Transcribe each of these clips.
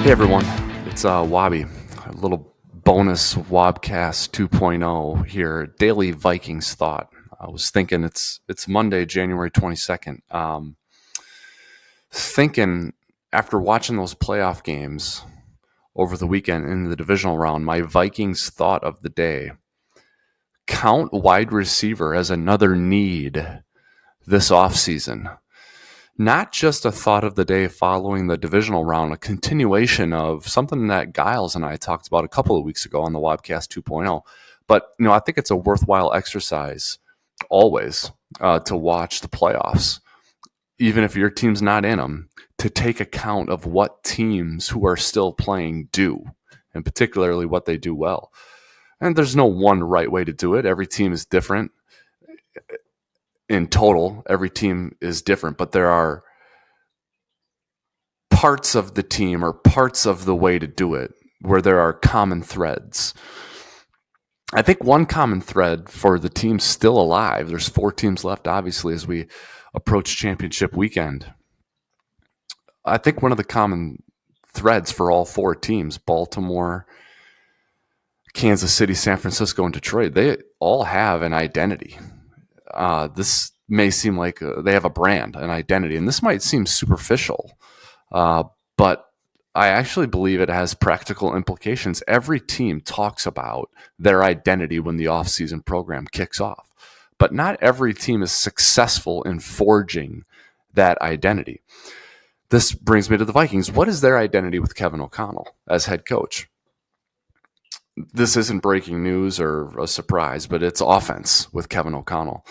Hey everyone, it's Wobby. A little bonus Wobcast 2.0 here. Daily Vikings thought. I was thinking it's Monday, January 22nd. Thinking after watching those playoff games over the weekend in the divisional round, my Vikings thought of the day: count wide receiver as another need this offseason. Not just a thought of the day following the divisional round, a continuation of something that Giles and I talked about a couple of weeks ago on the Wobcast 2.0. But, I think it's a worthwhile exercise always to watch the playoffs, even if your team's not in them, to take account of what teams who are still playing do, and particularly what they do well. And there's no one right way to do it. Every team is different. In total, every team is different, but there are parts of the team or parts of the way to do it where there are common threads. I think one common thread for the teams still alive, there's 4 teams left, obviously, as we approach championship weekend. I think one of the common threads for all 4 teams, Baltimore, Kansas City, San Francisco, and Detroit, they all have an identity. This may seem like they have a brand, an identity, and this might seem superficial, but I actually believe it has practical implications. Every team talks about their identity when the offseason program kicks off, but not every team is successful in forging that identity. This brings me to the Vikings. What is their identity with Kevin O'Connell as head coach? This isn't breaking news or a surprise, but it's offense with Kevin O'Connell.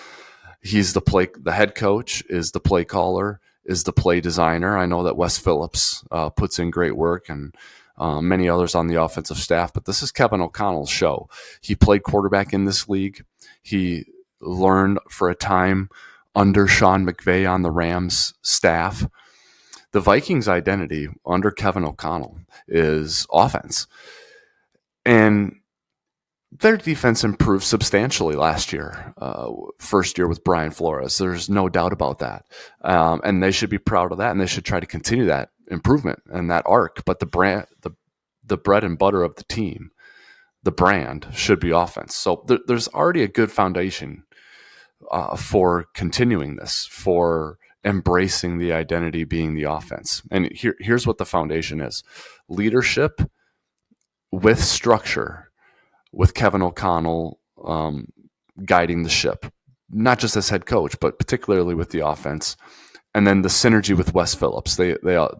He's the head coach, is the play caller, is the play designer. I know that Wes Phillips puts in great work, and many others on the offensive staff, but this is Kevin O'Connell's show. He played quarterback in this league. He learned for a time under Sean McVay on the Rams staff. The Vikings' identity under Kevin O'Connell is offense. And their defense improved substantially last year, first year with Brian Flores. There's no doubt about that. And they should be proud of that, and they should try to continue that improvement and that arc. But the bread and butter of the team, the brand, should be offense. So there's already a good foundation for continuing this, for embracing the identity being the offense. And here's what the foundation is: leadership with structure, with Kevin O'Connell guiding the ship, not just as head coach, but particularly with the offense. And then the synergy with Wes Phillips. They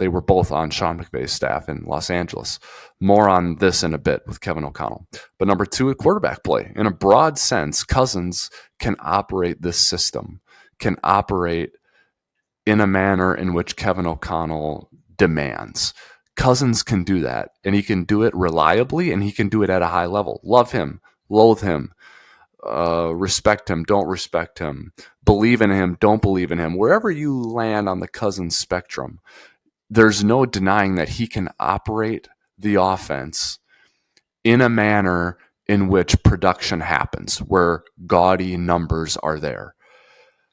were both on Sean McVay's staff in Los Angeles. More on this in a bit with Kevin O'Connell. But number 2, quarterback play. In a broad sense, Cousins can operate this system, can operate in a manner in which Kevin O'Connell demands. Cousins can do that, and he can do it reliably, and he can do it at a high level. Love him, loathe him, respect him, don't respect him, believe in him, don't believe in him. Wherever you land on the Cousins spectrum, there's no denying that he can operate the offense in a manner in which production happens, where gaudy numbers are there.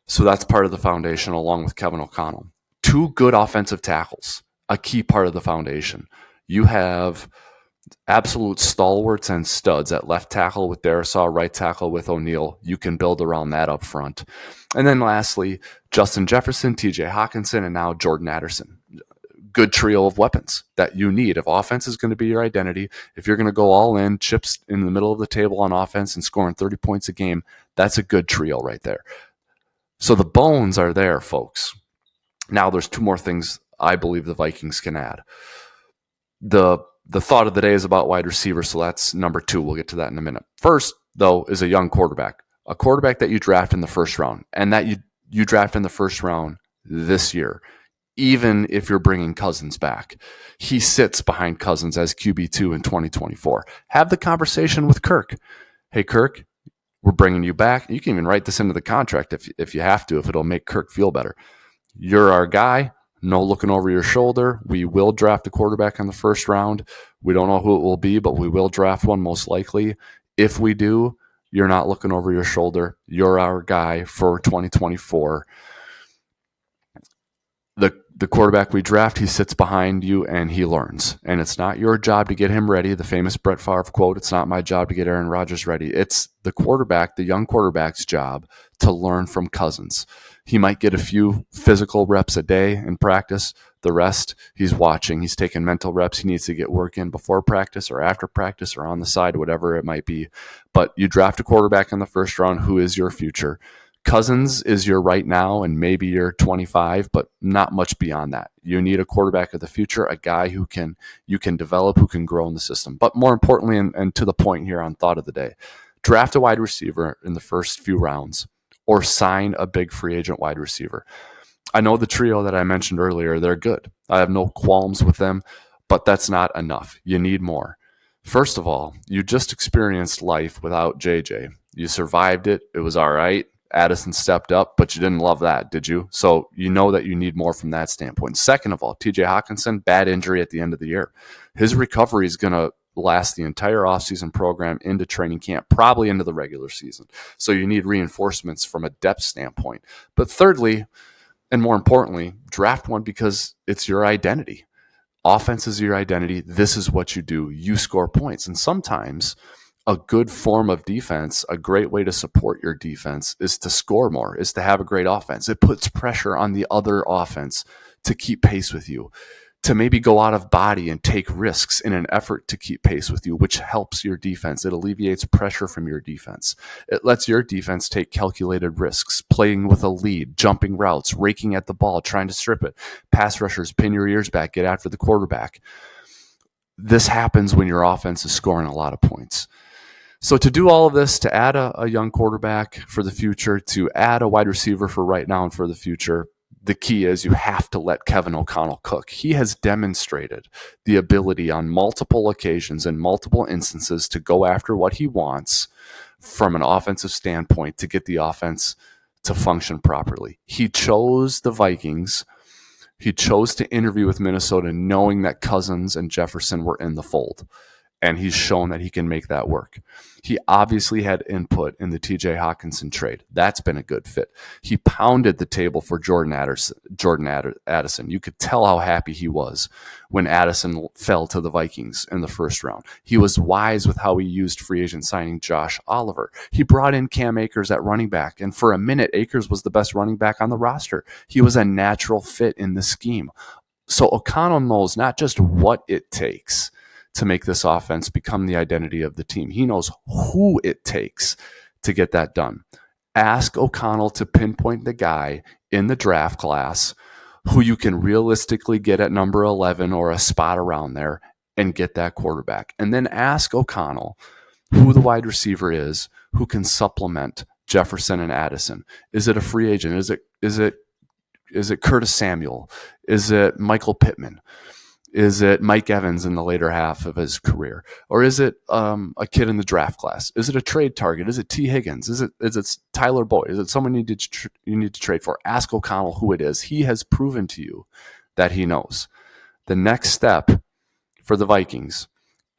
So that's part of the foundation, along with Kevin O'Connell. 2 good offensive tackles, a key part of the foundation. You have absolute stalwarts and studs at left tackle with Darrisaw, right tackle with O'Neal. You can build around that up front. And then lastly, Justin Jefferson, TJ Hockenson, and now Jordan Addison. Good trio of weapons that you need. If offense is going to be your identity, if you're going to go all in, chips in the middle of the table on offense and scoring 30 points a game, that's a good trio right there. So the bones are there, folks. Now there's 2 more things I believe the Vikings can add. The thought of the day is about wide receiver, so that's number 2. We'll get to that in a minute. First, though, is a young quarterback. A quarterback that you draft in the first round, and that you draft in the first round this year, even if you're bringing Cousins back. He sits behind Cousins as QB2 in 2024. Have the conversation with Kirk. Hey, Kirk, we're bringing you back. You can even write this into the contract if you have to, if it'll make Kirk feel better. You're our guy. No looking over your shoulder. We will draft a quarterback in the first round. We don't know who it will be, but we will draft one most likely. If we do, you're not looking over your shoulder. You're our guy for 2024. The quarterback we draft, he sits behind you and he learns. And it's not your job to get him ready. The famous Brett Favre quote, it's not my job to get Aaron Rodgers ready. It's the quarterback, the young quarterback's job to learn from Cousins. He might get a few physical reps a day in practice. The rest, he's watching. He's taking mental reps. He needs to get work in before practice or after practice or on the side, whatever it might be. But you draft a quarterback in the first round who is your future. Cousins is your right now, and maybe you're 25, but not much beyond that. You need a quarterback of the future, a guy who you can develop, who can grow in the system. But more importantly, and to the point here on Thought of the Day, draft a wide receiver in the first few rounds or sign a big free agent wide receiver. I know the trio that I mentioned earlier, they're good. I have no qualms with them, but that's not enough. You need more. First of all, you just experienced life without JJ. You survived it. It was all right. Addison stepped up, but you didn't love that, did you? So you know that you need more from that standpoint. Second of all, TJ Hockenson, bad injury at the end of the year. His recovery is going to last the entire offseason program into training camp, probably into the regular season. So you need reinforcements from a depth standpoint. But thirdly, and more importantly, draft one because it's your identity. Offense is your identity. This is what you do. You score points. And sometimes a good form of defense, a great way to support your defense is to score more, is to have a great offense. It puts pressure on the other offense to keep pace with you, to maybe go out of body and take risks in an effort to keep pace with you, which helps your defense. It alleviates pressure from your defense. It lets your defense take calculated risks, playing with a lead, jumping routes, raking at the ball, trying to strip it. Pass rushers, pin your ears back, get after the quarterback. This happens when your offense is scoring a lot of points. So to do all of this, to add a young quarterback for the future, to add a wide receiver for right now and for the future, the key is you have to let Kevin O'Connell cook. He has demonstrated the ability on multiple occasions and multiple instances to go after what he wants from an offensive standpoint to get the offense to function properly. He chose the Vikings. He chose to interview with Minnesota knowing that Cousins and Jefferson were in the fold. And he's shown that he can make that work. He obviously had input in the TJ Hockenson trade. That's been a good fit. He pounded the table for Jordan Addison. You could tell how happy he was when Addison fell to the Vikings in the first round. He was wise with how he used free agent signing Josh Oliver. He brought in Cam Akers at running back, and for a minute, Akers was the best running back on the roster. He was a natural fit in the scheme. So O'Connell knows not just what it takes to make this offense become the identity of the team. He knows who it takes to get that done. Ask O'Connell to pinpoint the guy in the draft class who you can realistically get at number 11 or a spot around there and get that quarterback. And then ask O'Connell who the wide receiver is who can supplement Jefferson and Addison. Is it a free agent? Is it Curtis Samuel? Is it Michael Pittman? Is it Mike Evans in the later half of his career? Or is it a kid in the draft class? Is it a trade target? Is it T. Higgins? Is it Tyler Boyd? Is it someone you need to trade for? Ask O'Connell who it is. He has proven to you that he knows. The next step for the Vikings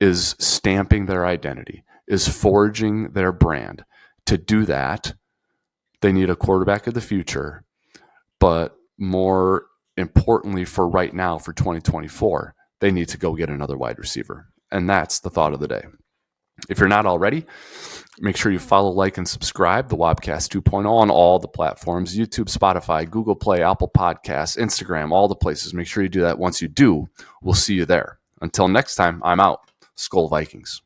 is stamping their identity, is forging their brand. To do that, they need a quarterback of the future, but more importantly for right now, for 2024, they need to go get another wide receiver. And that's the thought of the day. If you're not already, make sure you follow, like, and subscribe the Wobcast 2.0 on all the platforms: YouTube, Spotify, Google Play, Apple Podcasts, Instagram, all the places. Make sure you do that. Once you do, we'll see you there. Until next time, I'm out. Skol Vikings.